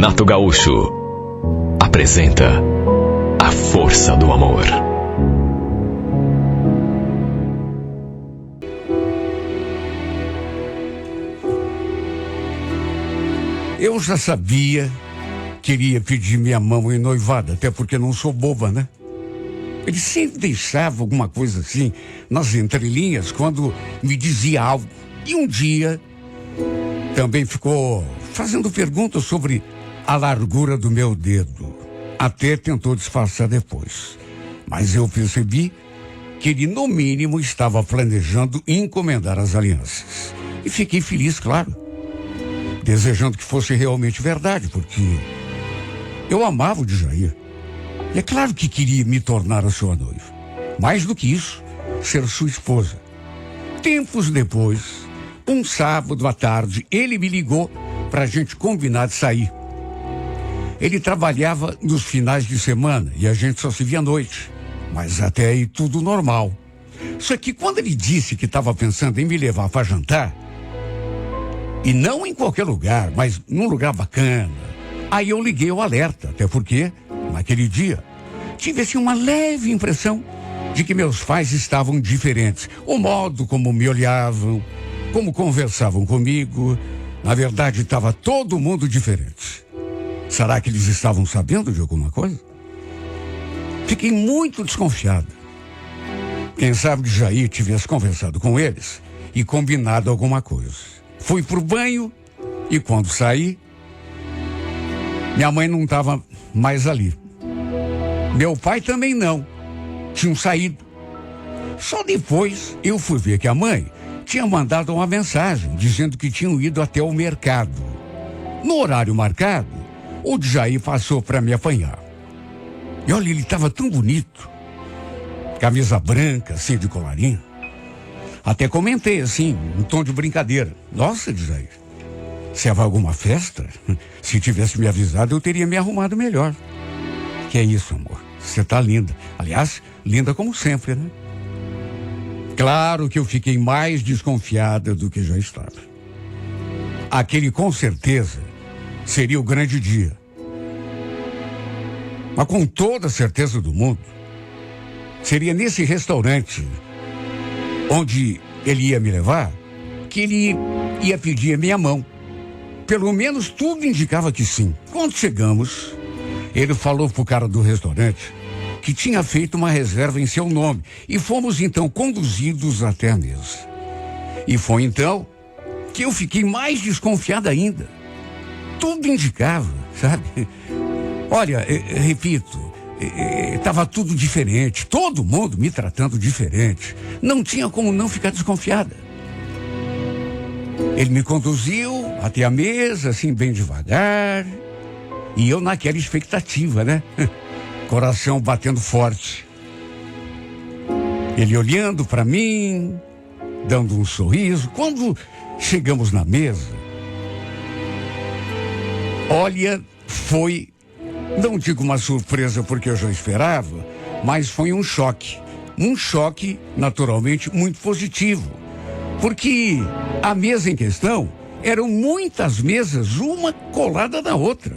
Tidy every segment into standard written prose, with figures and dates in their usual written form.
Renato Gaúcho apresenta A Força do Amor. Eu já sabia que iria pedir minha mão em noivado, até porque não sou boba, né? Ele sempre deixava alguma coisa assim nas entrelinhas quando me dizia algo. E um dia também ficou fazendo perguntas sobre a largura do meu dedo. Até tentou disfarçar depois. Mas eu percebi que ele, no mínimo, estava planejando encomendar as alianças. E fiquei feliz, claro, desejando que fosse realmente verdade, porque eu amava o Djair. E é claro que queria me tornar a sua noiva. Mais do que isso, ser sua esposa. Tempos depois, um sábado à tarde, ele me ligou para a gente combinar de sair. Ele trabalhava nos finais de semana e a gente só se via à noite. Mas até aí tudo normal. Só que quando ele disse que estava pensando em me levar para jantar, e não em qualquer lugar, mas num lugar bacana, aí eu liguei o alerta, até porque, naquele dia, tive assim uma leve impressão de que meus pais estavam diferentes. O modo como me olhavam, como conversavam comigo, na verdade estava todo mundo diferente. Será que eles estavam sabendo de alguma coisa? Fiquei muito desconfiado. Quem sabe Jair tivesse conversado com eles e combinado alguma coisa. Fui pro banho e quando saí, minha mãe não estava mais ali. Meu pai também não. Tinham saído. Só depois eu fui ver que a mãe tinha mandado uma mensagem dizendo que tinham ido até o mercado. No horário marcado, o Djair passou para me apanhar. E olha, ele estava tão bonito. Camisa branca, assim, de colarinho. Até comentei assim, um tom de brincadeira. Nossa, Djair, você vai a alguma festa? Se tivesse me avisado, eu teria me arrumado melhor. Que é isso, amor? Você tá linda. Aliás, linda como sempre, né? Claro que eu fiquei mais desconfiada do que já estava. Aquele, com certeza, seria o grande dia. Mas com toda a certeza do mundo, seria nesse restaurante onde ele ia me levar, que ele ia pedir a minha mão. Pelo menos tudo indicava que sim. Quando chegamos, ele falou pro cara do restaurante que tinha feito uma reserva em seu nome e fomos então conduzidos até a mesa. E foi então que eu fiquei mais desconfiada ainda. Tudo indicava, sabe? Olha, repito, estava tudo diferente, todo mundo me tratando diferente. Não tinha como não ficar desconfiada. Ele me conduziu até a mesa, assim, bem devagar, e eu naquela expectativa, né? Coração batendo forte. Ele olhando para mim, dando um sorriso. Quando chegamos na mesa, olha, foi, não digo uma surpresa porque eu já esperava, mas foi um choque. Um choque, naturalmente, muito positivo. Porque a mesa em questão eram muitas mesas, uma colada na outra.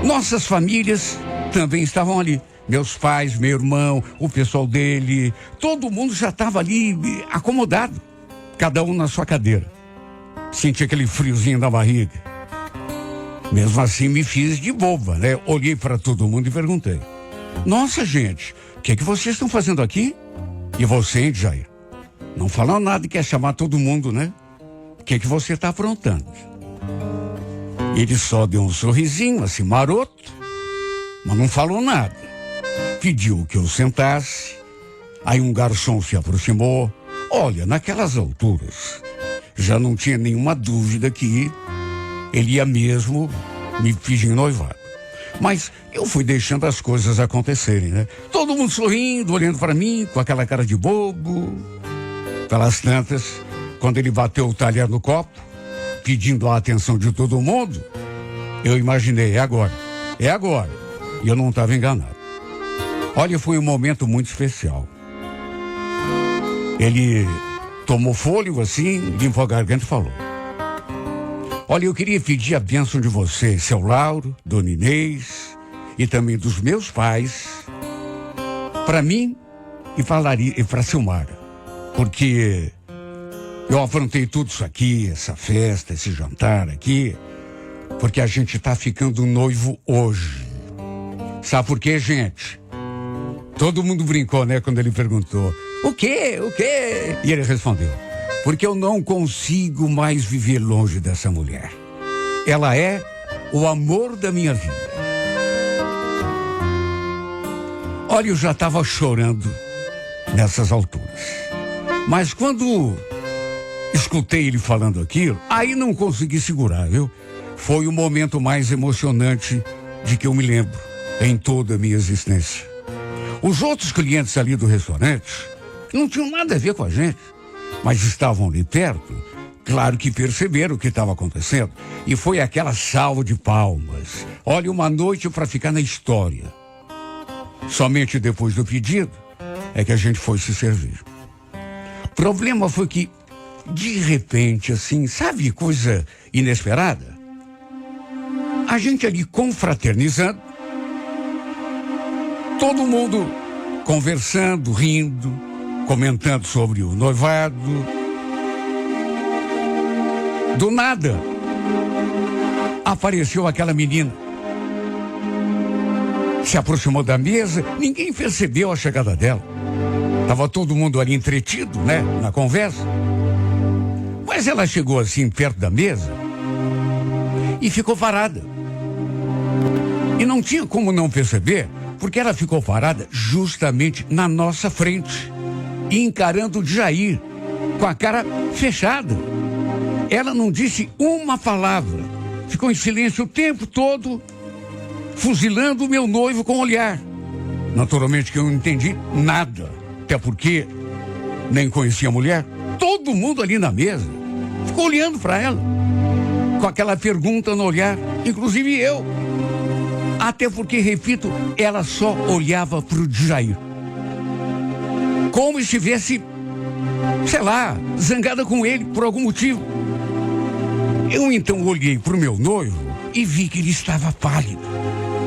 Nossas famílias também estavam ali. Meus pais, meu irmão, o pessoal dele, todo mundo já estava ali acomodado. Cada um na sua cadeira. Senti aquele friozinho na barriga. Mesmo assim me fiz de boba, né? Olhei para todo mundo e perguntei: nossa, gente, o que vocês estão fazendo aqui? E você, hein, Jair? Não falou nada e quer chamar todo mundo, né? O que você está aprontando? Ele só deu um sorrisinho, assim, maroto, mas não falou nada. Pediu que eu sentasse, aí um garçom se aproximou. Olha, naquelas alturas, já não tinha nenhuma dúvida que ele ia mesmo me pedir noivado. Mas eu fui deixando as coisas acontecerem, né? Todo mundo sorrindo, olhando para mim, com aquela cara de bobo. Pelas tantas, quando ele bateu o talher no copo, pedindo a atenção de todo mundo, eu imaginei, é agora. E eu não estava enganado. Olha, foi um momento muito especial. Ele tomou fôlego assim, limpou a garganta e falou: Olha, eu queria pedir a bênção de você, seu Lauro, Dona Inês, e também dos meus pais, para mim e para Silmara. Porque eu afrontei tudo isso aqui, essa festa, esse jantar aqui, porque a gente está ficando noivo hoje. Sabe por quê, gente? Todo mundo brincou, né, quando ele perguntou, o quê? O quê? E ele respondeu, porque eu não consigo mais viver longe dessa mulher. Ela é o amor da minha vida. Olha, eu já estava chorando nessas alturas. Mas quando escutei ele falando aquilo, aí não consegui segurar, viu? Foi o momento mais emocionante de que eu me lembro em toda a minha existência. Os outros clientes ali do restaurante não tinham nada a ver com a gente, mas estavam ali perto, claro que perceberam o que estava acontecendo. E foi aquela salva de palmas. Olha, uma noite para ficar na história. Somente depois do pedido é que a gente foi se servir. O problema foi que, de repente, assim, sabe, coisa inesperada? A gente ali confraternizando, todo mundo conversando, rindo, comentando sobre o noivado. Do nada, apareceu aquela menina. Se aproximou da mesa, ninguém percebeu a chegada dela. Estava todo mundo ali entretido, né, na conversa. Mas ela chegou assim perto da mesa e ficou parada. E não tinha como não perceber, porque ela ficou parada justamente na nossa frente, encarando o Jair, com a cara fechada. Ela não disse uma palavra, ficou em silêncio o tempo todo, fuzilando o meu noivo com o olhar. Naturalmente que eu não entendi nada, até porque nem conhecia a mulher. Todo mundo ali na mesa ficou olhando para ela, com aquela pergunta no olhar, inclusive eu. Até porque, repito, ela só olhava para o Jair, como se estivesse, sei lá, zangada com ele por algum motivo. Eu então olhei para o meu noivo e vi que ele estava pálido,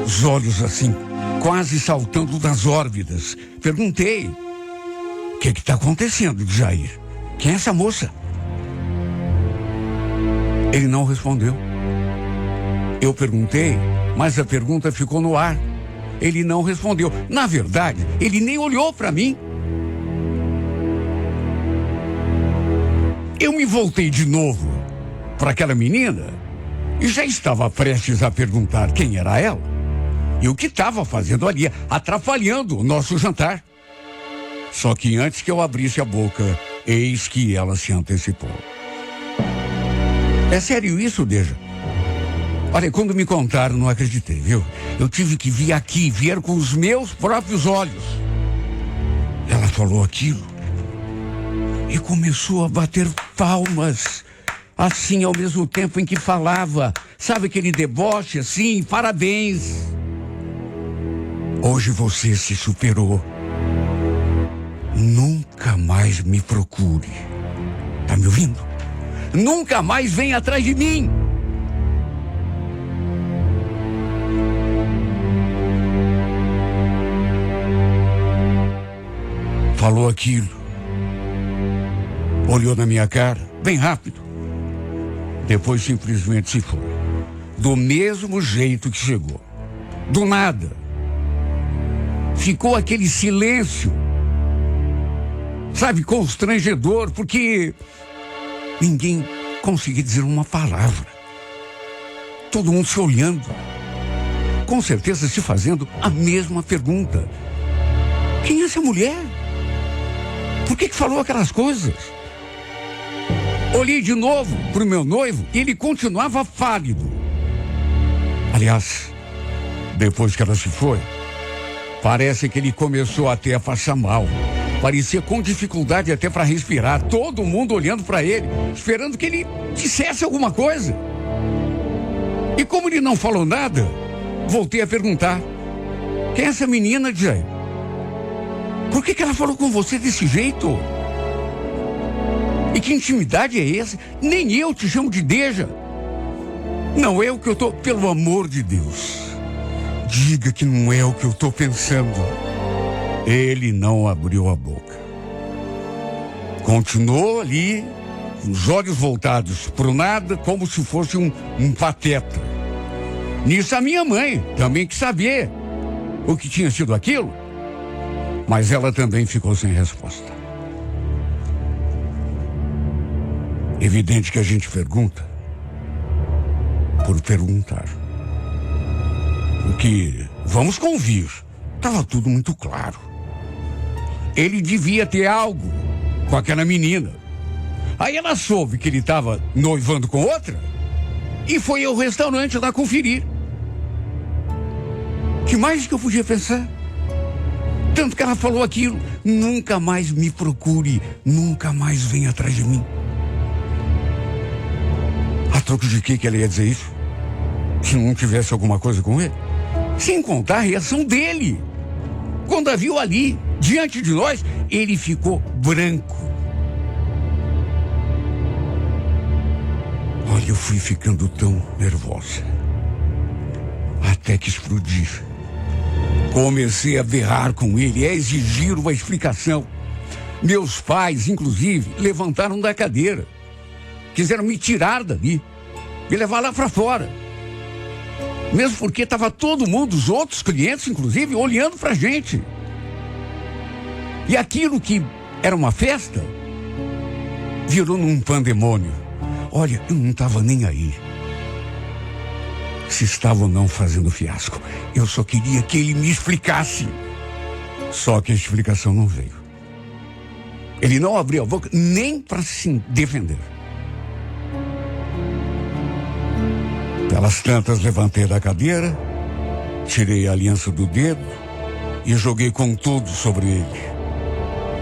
os olhos assim, quase saltando das órbitas. Perguntei, o que está acontecendo, Jair? Quem é essa moça? Ele não respondeu. Eu perguntei, mas a pergunta ficou no ar. Ele não respondeu. Na verdade, ele nem olhou para mim. Eu me voltei de novo para aquela menina e já estava prestes a perguntar quem era ela e o que estava fazendo ali, atrapalhando o nosso jantar. Só que antes que eu abrisse a boca, eis que ela se antecipou. É sério isso, Deja? Olha, quando me contaram, não acreditei, viu? Eu tive que vir aqui, ver com os meus próprios olhos. Ela falou aquilo e começou a bater palmas, assim, ao mesmo tempo em que falava. Sabe aquele deboche, assim, parabéns. Hoje você se superou. Nunca mais me procure. Tá me ouvindo? Nunca mais venha atrás de mim. Falou aquilo, olhou na minha cara, bem rápido, depois simplesmente se foi, do mesmo jeito que chegou, do nada. Ficou aquele silêncio, sabe, constrangedor, porque ninguém conseguia dizer uma palavra, todo mundo se olhando, com certeza se fazendo a mesma pergunta: quem é essa mulher? Por que falou aquelas coisas? Olhei de novo para o meu noivo e ele continuava pálido. Aliás, depois que ela se foi, parece que ele começou até a passar mal. Parecia com dificuldade até para respirar. Todo mundo olhando para ele, esperando que ele dissesse alguma coisa. E como ele não falou nada, voltei a perguntar: quem é essa menina, Jay? Por que ela falou com você desse jeito? E que intimidade é essa? Nem eu te chamo de Deja. Não é o que eu tô, pelo amor de Deus. Diga que não é o que eu tô pensando. Ele não abriu a boca. Continuou ali, com os olhos voltados pro nada, como se fosse um pateta. Nisso a minha mãe também quis saber o que tinha sido aquilo, mas ela também ficou sem resposta. Evidente que a gente pergunta por perguntar. Porque, vamos convir, estava tudo muito claro. Ele devia ter algo com aquela menina. Aí ela soube que ele estava noivando com outra e foi ao restaurante lá conferir. Que mais que eu podia pensar? Tanto que ela falou aquilo: nunca mais me procure, nunca mais venha atrás de mim. A troco de que ela ia dizer isso? Se não tivesse alguma coisa com ele? Sem contar a reação dele. Quando a viu ali, diante de nós, ele ficou branco. Olha, eu fui ficando tão nervosa. Até que explodi. Comecei a berrar com ele, a exigir uma explicação. Meus pais, inclusive, levantaram da cadeira. Quiseram me tirar dali, me levar lá para fora. Mesmo porque estava todo mundo, os outros clientes, inclusive, olhando pra gente. E aquilo que era uma festa, virou num pandemônio. Olha, eu não estava nem aí. Se estava ou não fazendo fiasco. Eu só queria que ele me explicasse. Só que a explicação não veio. Ele não abriu a boca nem para se defender. Pelas tantas, levantei da cadeira, tirei a aliança do dedo e joguei com tudo sobre ele.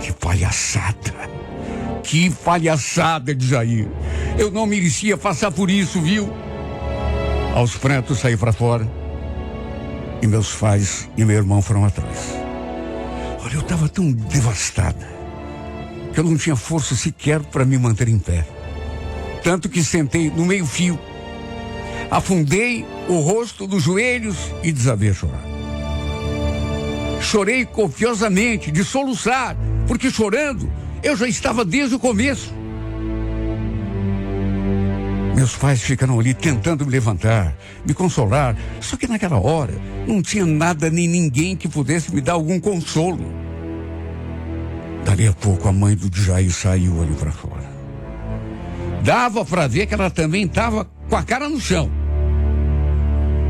Que palhaçada! Que palhaçada de Jair! Eu não merecia passar por isso, viu? Aos prantos, saí para fora e meus pais e meu irmão foram atrás. Olha, eu estava tão devastada que eu não tinha força sequer para me manter em pé. Tanto que sentei no meio-fio, afundei o rosto nos joelhos e desabei a chorar. Chorei copiosamente, de soluçar, porque chorando eu já estava desde o começo. Meus pais ficaram ali tentando me levantar, me consolar, só que naquela hora não tinha nada nem ninguém que pudesse me dar algum consolo. Dali a pouco a mãe do Jair saiu ali para fora. Dava para ver que ela também estava com a cara no chão.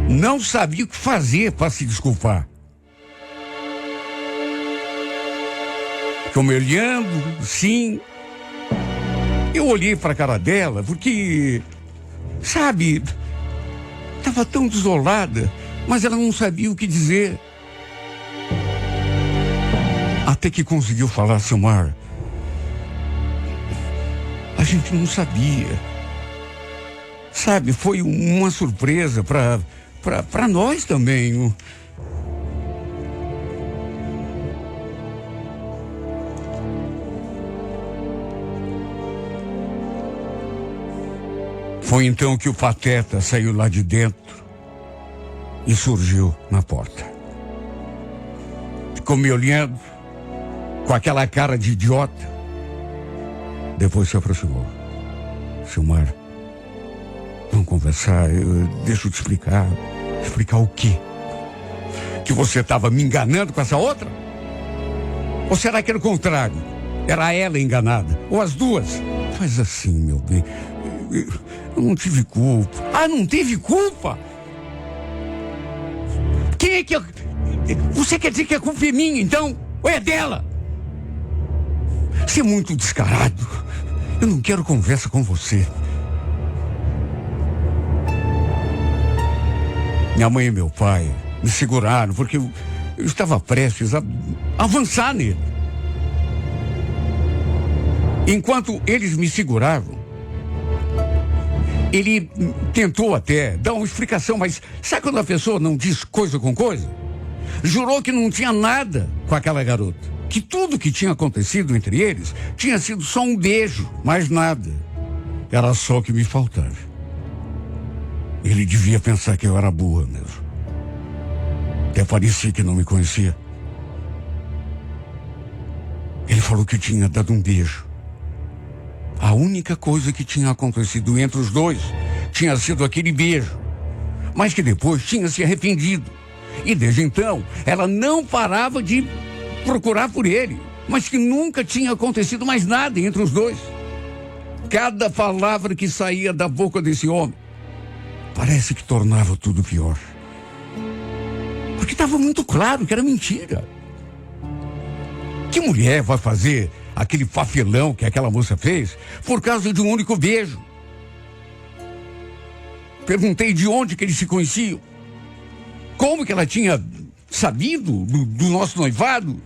Não sabia o que fazer para se desculpar. Ficou me olhando, sim. Eu olhei para a cara dela porque, sabe, estava tão desolada, mas ela não sabia o que dizer. Até que conseguiu falar: Silmar, a gente não sabia. Sabe, foi uma surpresa para nós também. Foi então que o pateta saiu lá de dentro e surgiu na porta. Ficou me olhando com aquela cara de idiota. Depois se aproximou. Silmar, vamos conversar, deixa eu te explicar. Explicar o quê? Que você estava me enganando com essa outra? Ou será que era o contrário? Era ela enganada? Ou as duas? Faz assim, meu bem. Eu não tive culpa. Ah, não teve culpa? Quem é que... Você quer dizer que a culpa é minha, então? Ou é dela? Você é muito descarado. Eu não quero conversa com você. Minha mãe e meu pai me seguraram porque eu estava prestes a avançar nele. Enquanto eles me seguravam, ele tentou até dar uma explicação, mas sabe quando a pessoa não diz coisa com coisa? Jurou que não tinha nada com aquela garota. Que tudo que tinha acontecido entre eles tinha sido só um beijo, mais nada. Era só o que me faltava. Ele devia pensar que eu era burra mesmo. Até parecia que não me conhecia. Ele falou que tinha dado um beijo. A única coisa que tinha acontecido entre os dois tinha sido aquele beijo. Mas que depois tinha se arrependido. E desde então, ela não parava de procurar por ele. Mas que nunca tinha acontecido mais nada entre os dois. Cada palavra que saía da boca desse homem parece que tornava tudo pior. Porque estava muito claro que era mentira. Que mulher vai fazer aquele papelão que aquela moça fez por causa de um único beijo? Perguntei de onde que eles se conheciam. Como que ela tinha sabido do nosso noivado?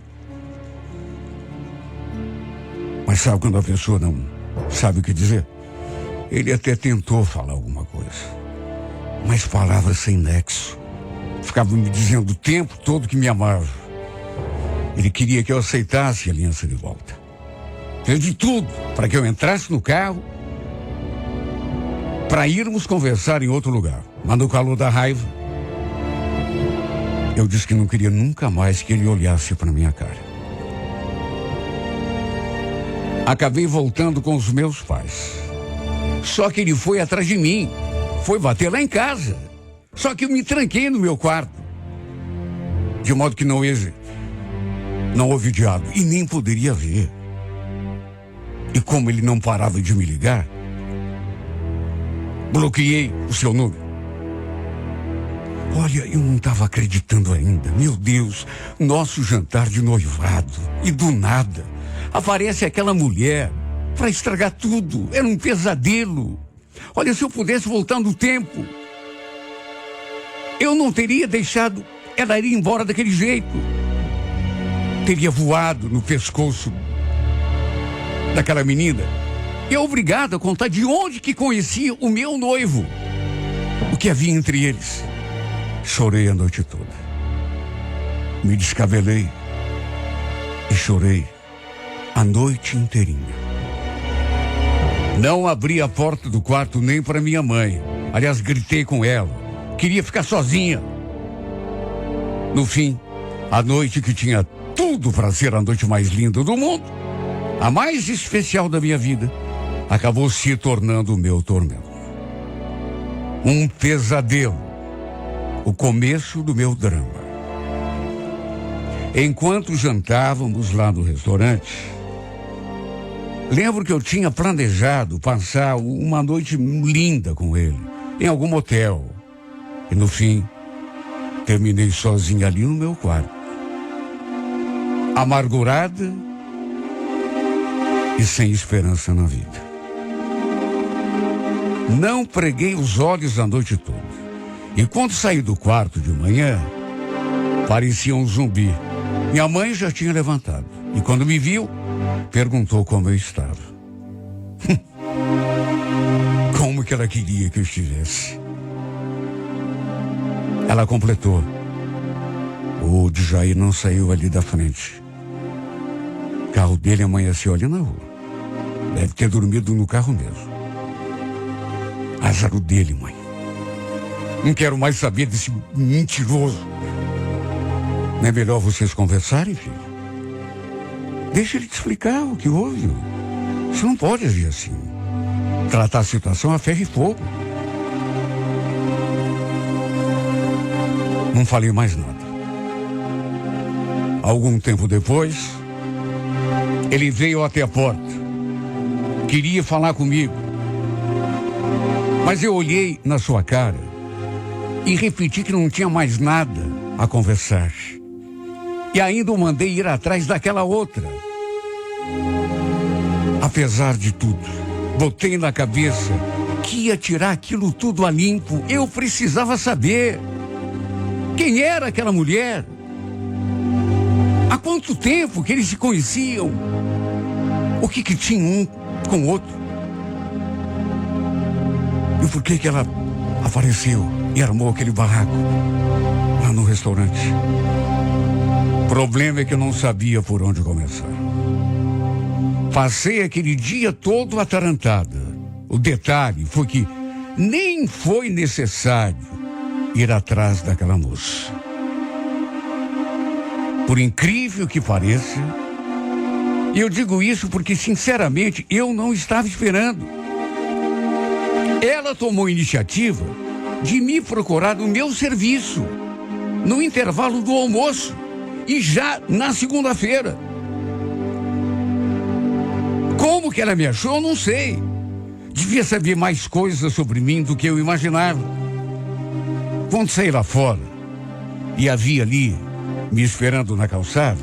Mas sabe quando a pessoa não sabe o que dizer? Ele até tentou falar alguma coisa, mas palavras sem nexo. Ficava me dizendo o tempo todo que me amava. Ele queria que eu aceitasse a aliança de volta. Fez de tudo para que eu entrasse no carro para irmos conversar em outro lugar. Mas no calor da raiva, eu disse que não queria nunca mais que ele olhasse para minha cara. Acabei voltando com os meus pais. Só que ele foi atrás de mim. Foi bater lá em casa. Só que eu me tranquei no meu quarto. De modo que não houve diálogo. E nem poderia ver. E como ele não parava de me ligar, bloqueei o seu número. Olha, eu não estava acreditando ainda. Meu Deus, nosso jantar de noivado. E do nada, aparece aquela mulher para estragar tudo. Era um pesadelo. Olha, se eu pudesse voltar no tempo, eu não teria deixado ela ir embora daquele jeito. Teria voado no pescoço daquela menina e obrigado a contar de onde que conhecia o meu noivo. O que havia entre eles. Chorei a noite toda. Me descabelei e chorei a noite inteirinha. Não abri a porta do quarto nem para minha mãe. Aliás, gritei com ela. Queria ficar sozinha. No fim, a noite que tinha tudo para ser a noite mais linda do mundo, a mais especial da minha vida, acabou se tornando o meu tormento. Um pesadelo. O começo do meu drama. Enquanto jantávamos lá no restaurante, lembro que eu tinha planejado passar uma noite linda com ele, em algum motel. E no fim, terminei sozinha ali no meu quarto. Amargurada e sem esperança na vida. Não preguei os olhos a noite toda. E quando saí do quarto de manhã, parecia um zumbi. Minha mãe já tinha levantado. E quando me viu, perguntou como eu estava. Como que ela queria que eu estivesse? Ela completou. O Djair não saiu ali da frente. O carro dele amanheceu ali na rua. Deve ter dormido no carro mesmo. Azar o dele, mãe. Não quero mais saber desse mentiroso. Não é melhor vocês conversarem, filho? Deixa ele te explicar o que houve. Você não pode agir assim. Tratar a situação a ferro e fogo. Não falei mais nada. Algum tempo depois, ele veio até a porta. Queria falar comigo. Mas eu olhei na sua cara e repeti que não tinha mais nada a conversar. E ainda o mandei ir atrás daquela outra. Apesar de tudo, botei na cabeça que ia tirar aquilo tudo a limpo. Eu precisava saber quem era aquela mulher. Há quanto tempo que eles se conheciam? O que tinha um com o outro? E por que ela apareceu e armou aquele barraco lá no restaurante? O problema é que eu não sabia por onde começar. Passei aquele dia todo atarantada. O detalhe foi que nem foi necessário ir atrás daquela moça. Por incrível que pareça, eu digo isso porque, sinceramente, eu não estava esperando. Ela tomou iniciativa de me procurar no meu serviço, no intervalo do almoço, e já na segunda-feira. Como que ela me achou, eu não sei. Devia saber mais coisas sobre mim do que eu imaginava. Quando saí lá fora e havia ali, me esperando na calçada,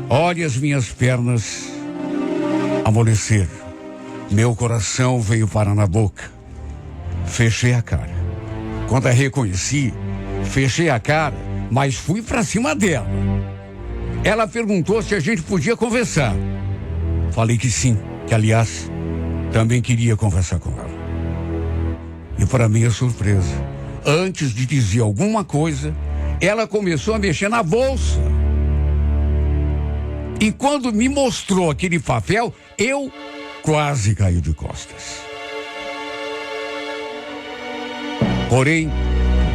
olha, as minhas pernas amoleceram. Meu coração veio parar na boca. Fechei a cara. Quando a reconheci, fechei a cara, mas fui pra cima dela. Ela perguntou se a gente podia conversar. Falei que sim, que aliás, também queria conversar com ela. E para minha surpresa, antes de dizer alguma coisa, ela começou a mexer na bolsa. E quando me mostrou aquele papel, eu quase caí de costas. Porém,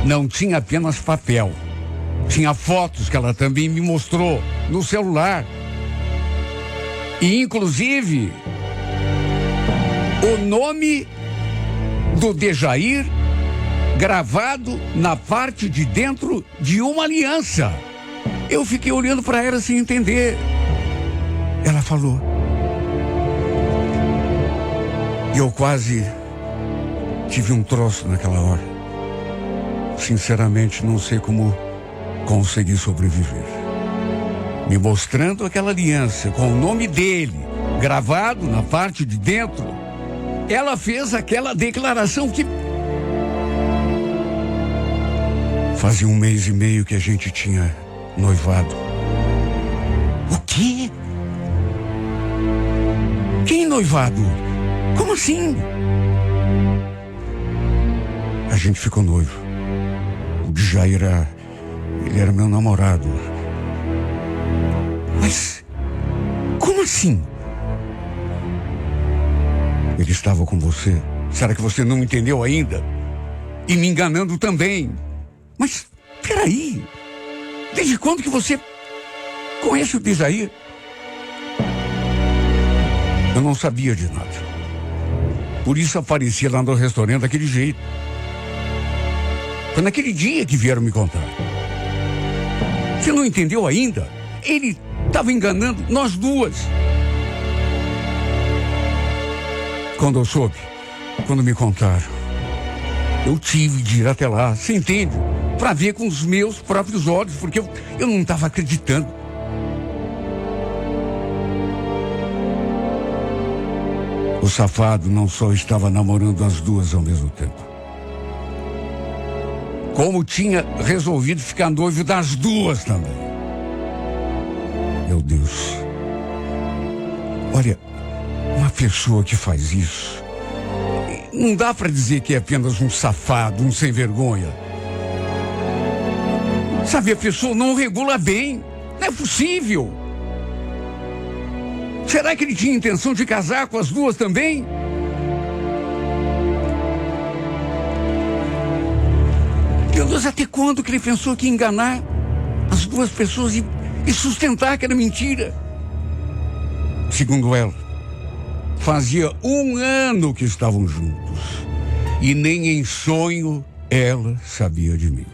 não tinha apenas papel. Tinha fotos que ela também me mostrou no celular. E, inclusive, o nome do Dejair gravado na parte de dentro de uma aliança. Eu fiquei olhando para ela sem entender. Ela falou. E eu quase tive um troço naquela hora. Sinceramente, não sei como consegui sobreviver. Me mostrando aquela aliança com o nome dele gravado na parte de dentro, ela fez aquela declaração que fazia 1 mês e meio que a gente tinha noivado. O quê? Quem noivado? Como assim? A gente ficou noivo. O Dejair ele era meu namorado. Mas como assim? Ele estava com você. Será que você não entendeu ainda? E me enganando também. Mas, peraí. Desde quando que você conhece o Dejair? Eu não sabia de nada. Por isso aparecia lá no restaurante daquele jeito. Foi naquele dia que vieram me contar. Você não entendeu ainda? Ele estava enganando nós duas. Quando eu soube, quando me contaram, eu tive de ir até lá, você entende? Para ver com os meus próprios olhos, porque eu não estava acreditando. O safado não só estava namorando as duas ao mesmo tempo, como tinha resolvido ficar noivo das duas também. Meu Deus. Olha, uma pessoa que faz isso, não dá para dizer que é apenas um safado, um sem vergonha. Sabe, a pessoa não regula bem. Não é possível. Será que ele tinha intenção de casar com as duas também? Meu Deus, até quando que ele pensou que ia enganar as duas pessoas e sustentar aquela mentira? Segundo ela, fazia 1 ano que estavam juntos e nem em sonho ela sabia de mim.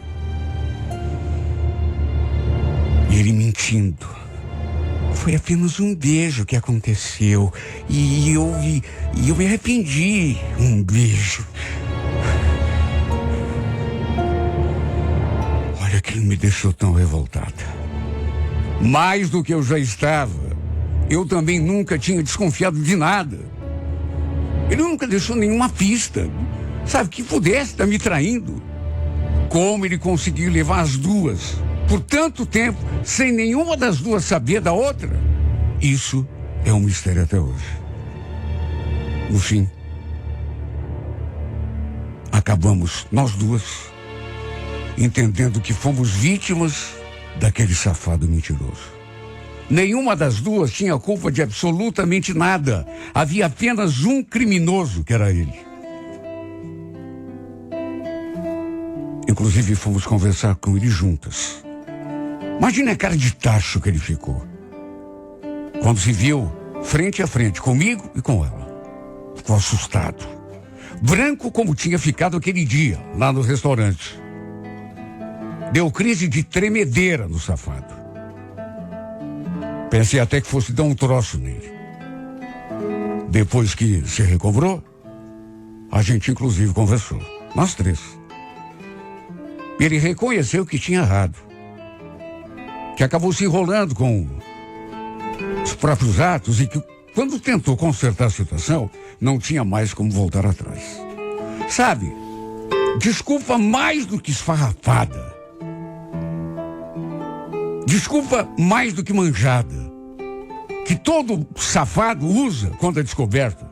E ele mentindo. Foi apenas um beijo que aconteceu e eu me arrependi. Um beijo. Olha, que me deixou tão revoltada. Mais do que eu já estava. Eu também nunca tinha desconfiado de nada. Ele nunca deixou nenhuma pista, sabe, que pudesse estar me traindo. Como ele conseguiu levar as duas por tanto tempo, sem nenhuma das duas saber da outra? Isso é um mistério até hoje. No fim, acabamos nós duas entendendo que fomos vítimas daquele safado mentiroso. Nenhuma das duas tinha culpa de absolutamente nada. Havia apenas um criminoso, que era ele. Inclusive fomos conversar com ele juntas. Imagina a cara de tacho que ele ficou quando se viu frente a frente comigo e com ela. Ficou assustado, branco como tinha ficado aquele dia lá no restaurante. Deu crise de tremedeira no safado. Pensei até que fosse dar um troço nele. Depois que se recobrou, a gente inclusive conversou, nós três. Ele reconheceu que tinha errado, que acabou se enrolando com os próprios atos e que, quando tentou consertar a situação, não tinha mais como voltar atrás. Sabe, desculpa mais do que esfarrapada. Desculpa mais do que manjada, que todo safado usa quando é descoberto.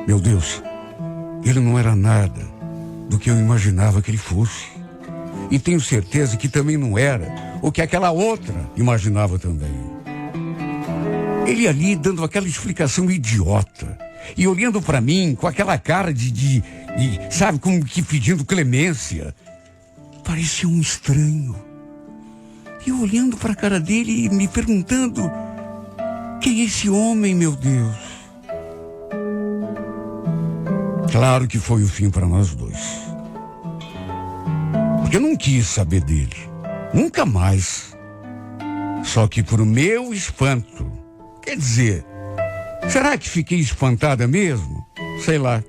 Meu Deus, ele não era nada do que eu imaginava que ele fosse. E tenho certeza que também não era o que aquela outra imaginava também. Ele ali dando aquela explicação idiota e olhando para mim com aquela cara de sabe, como que pedindo clemência. Parecia um estranho. E eu olhando para a cara dele e me perguntando: quem é esse homem, meu Deus? Claro que foi o fim para nós dois. Porque eu não quis saber dele. Nunca mais. Só que por meu espanto. Quer dizer, será que fiquei espantada mesmo? Sei lá.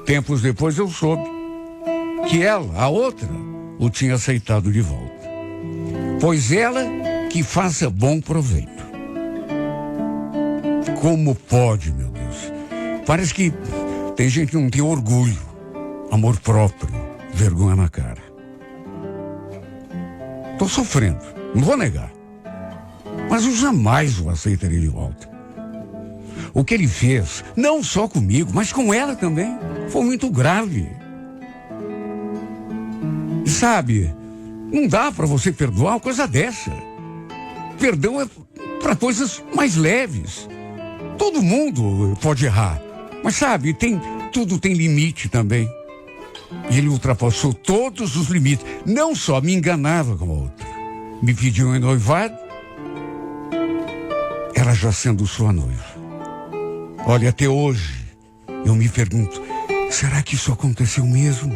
Tempos depois eu soube que ela, a outra, o tinha aceitado de volta. Pois ela que faça bom proveito. Como pode, meu Deus? Parece que tem gente que não tem orgulho, amor próprio, vergonha na cara. Tô sofrendo, não vou negar. Mas eu jamais o aceitaria de volta. O que ele fez, não só comigo, mas com ela também, foi muito grave. E sabe, não dá para você perdoar uma coisa dessa. Perdão é para coisas mais leves. Todo mundo pode errar. Mas sabe, tudo tem limite também. E ele ultrapassou todos os limites. Não só me enganava com a outra. Me pediu em noivado. Ela já sendo sua noiva. Olha, até hoje, eu me pergunto, será que isso aconteceu mesmo?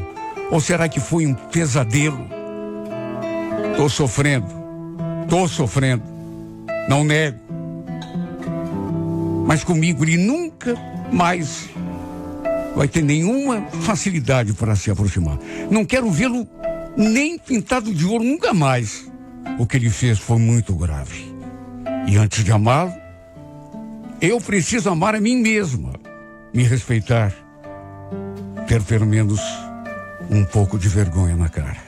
Ou será que foi um pesadelo? Tô sofrendo. Não nego. Mas comigo ele nunca mais vai ter nenhuma facilidade para se aproximar. Não quero vê-lo nem pintado de ouro, nunca mais. O que ele fez foi muito grave. E antes de amá-lo, eu preciso amar a mim mesma, me respeitar, ter pelo menos um pouco de vergonha na cara.